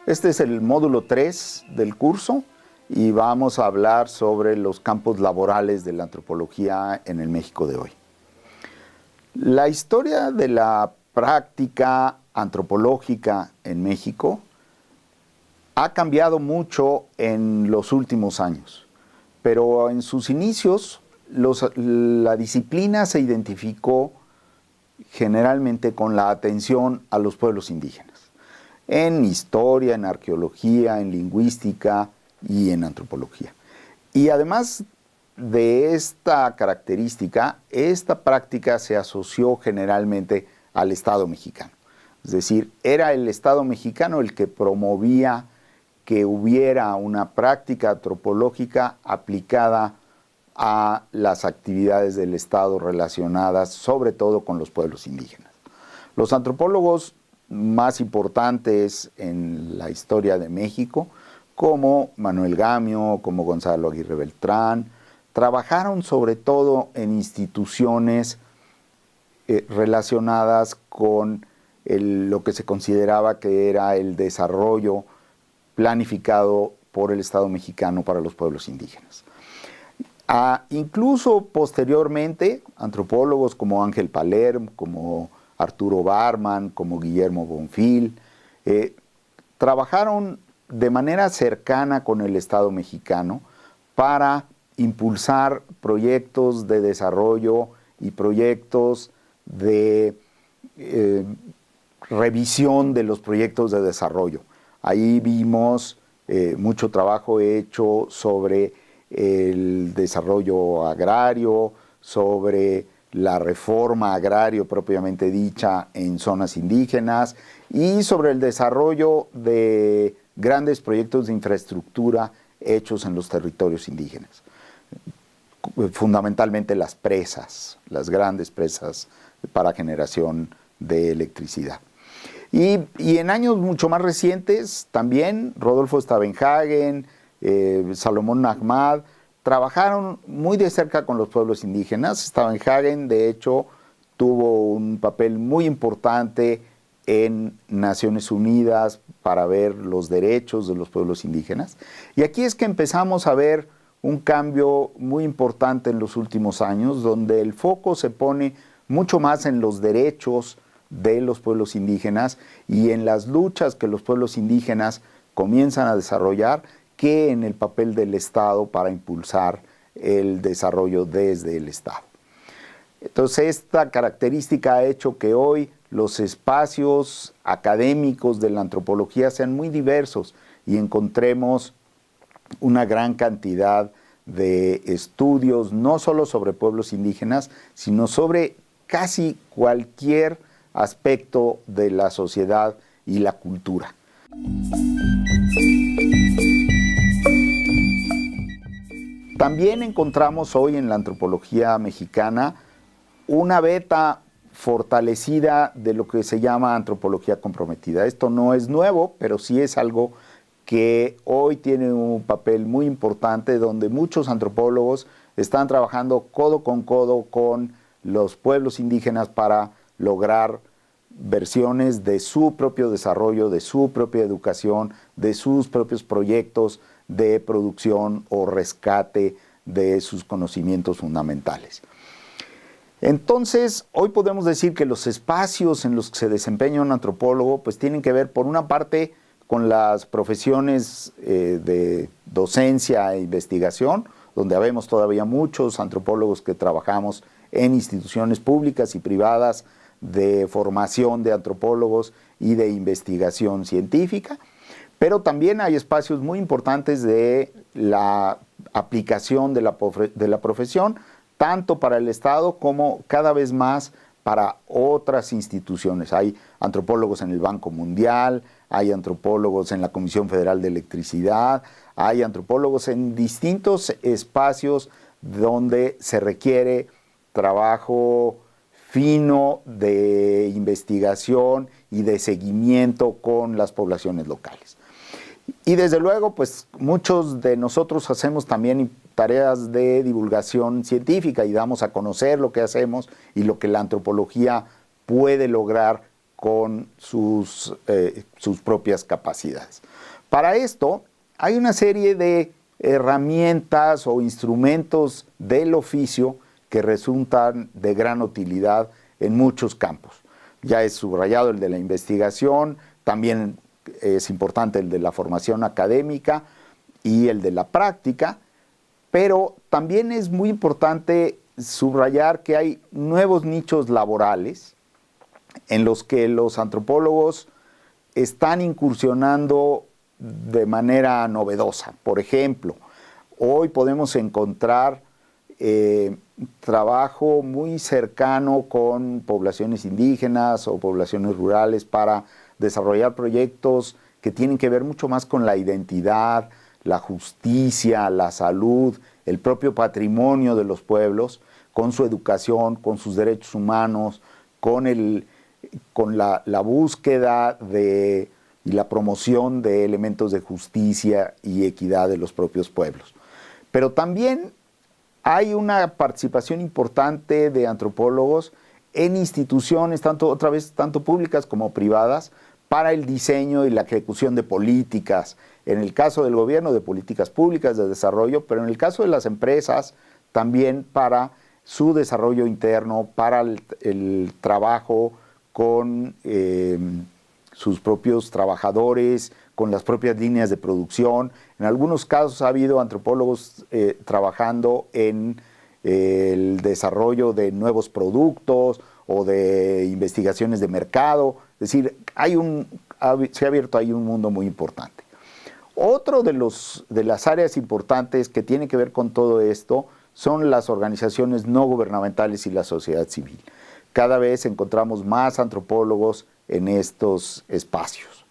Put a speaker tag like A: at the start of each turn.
A: Este es el módulo 3 del curso y vamos a hablar sobre los campos laborales de la antropología en el México de hoy. La historia de la práctica antropológica en México ha cambiado mucho en los últimos años, pero en sus inicios la disciplina se identificó generalmente con la atención a los pueblos indígenas, en historia, en arqueología, en lingüística y en antropología. Y además de esta característica, esta práctica se asoció generalmente al Estado mexicano. Es decir, era el Estado mexicano el que promovía que hubiera una práctica antropológica aplicada a las actividades del Estado relacionadas sobre todo con los pueblos indígenas. Los antropólogos más importantes en la historia de México, como Manuel Gamio, como Gonzalo Aguirre Beltrán, trabajaron sobre todo en instituciones relacionadas con lo que se consideraba que era el desarrollo planificado por el Estado mexicano para los pueblos indígenas. Incluso posteriormente, antropólogos como Ángel Palerm, como Arturo Barman, como Guillermo Bonfil, trabajaron de manera cercana con el Estado mexicano para impulsar proyectos de desarrollo y proyectos de revisión de los proyectos de desarrollo. Ahí vimos mucho trabajo hecho sobre el desarrollo agrario, sobre la reforma agraria propiamente dicha en zonas indígenas y sobre el desarrollo de grandes proyectos de infraestructura hechos en los territorios indígenas. Fundamentalmente las presas, las grandes presas para generación de electricidad. Y en años mucho más recientes también Rodolfo Stavenhagen, Salomón Ahmad, trabajaron muy de cerca con los pueblos indígenas. Stavenhagen, de hecho, tuvo un papel muy importante en Naciones Unidas para ver los derechos de los pueblos indígenas. Y aquí es que empezamos a ver un cambio muy importante en los últimos años, donde el foco se pone mucho más en los derechos de los pueblos indígenas y en las luchas que los pueblos indígenas comienzan a desarrollar, que en el papel del Estado para impulsar el desarrollo desde el Estado. Entonces, esta característica ha hecho que hoy los espacios académicos de la antropología sean muy diversos y encontremos una gran cantidad de estudios, no solo sobre pueblos indígenas, sino sobre casi cualquier aspecto de la sociedad y la cultura. También encontramos hoy en la antropología mexicana una beta fortalecida de lo que se llama antropología comprometida. Esto no es nuevo, pero sí es algo que hoy tiene un papel muy importante, donde muchos antropólogos están trabajando codo con los pueblos indígenas para lograr versiones de su propio desarrollo, de su propia educación, de sus propios proyectos de producción o rescate de sus conocimientos fundamentales. Entonces, hoy podemos decir que los espacios en los que se desempeña un antropólogo pues tienen que ver, por una parte, con las profesiones de docencia e investigación, donde habemos todavía muchos antropólogos que trabajamos en instituciones públicas y privadas de formación de antropólogos y de investigación científica, pero también hay espacios muy importantes de la aplicación de la profesión, tanto para el Estado como cada vez más para otras instituciones. Hay antropólogos en el Banco Mundial, hay antropólogos en la Comisión Federal de Electricidad, hay antropólogos en distintos espacios donde se requiere trabajo fino de investigación y de seguimiento con las poblaciones locales. Y desde luego, pues muchos de nosotros hacemos también tareas de divulgación científica y damos a conocer lo que hacemos y lo que la antropología puede lograr con sus propias capacidades. Para esto hay una serie de herramientas o instrumentos del oficio que resultan de gran utilidad en muchos campos. Ya es subrayado el de la investigación, también es importante el de la formación académica y el de la práctica, pero también es muy importante subrayar que hay nuevos nichos laborales en los que los antropólogos están incursionando de manera novedosa. Por ejemplo, hoy podemos encontrar trabajo muy cercano con poblaciones indígenas o poblaciones rurales para desarrollar proyectos que tienen que ver mucho más con la identidad, la justicia, la salud, el propio patrimonio de los pueblos, con su educación, con sus derechos humanos, con la búsqueda y la promoción de elementos de justicia y equidad de los propios pueblos. Pero también hay una participación importante de antropólogos en instituciones, tanto públicas como privadas, para el diseño y la ejecución de políticas. En el caso del gobierno, de políticas públicas de desarrollo, pero en el caso de las empresas, también para su desarrollo interno, para el trabajo con sus propios trabajadores, con las propias líneas de producción. En algunos casos ha habido antropólogos trabajando en el desarrollo de nuevos productos o de investigaciones de mercado. Es decir, se ha abierto ahí un mundo muy importante. Otro de las áreas importantes que tiene que ver con todo esto son las organizaciones no gubernamentales y la sociedad civil. Cada vez encontramos más antropólogos en estos espacios.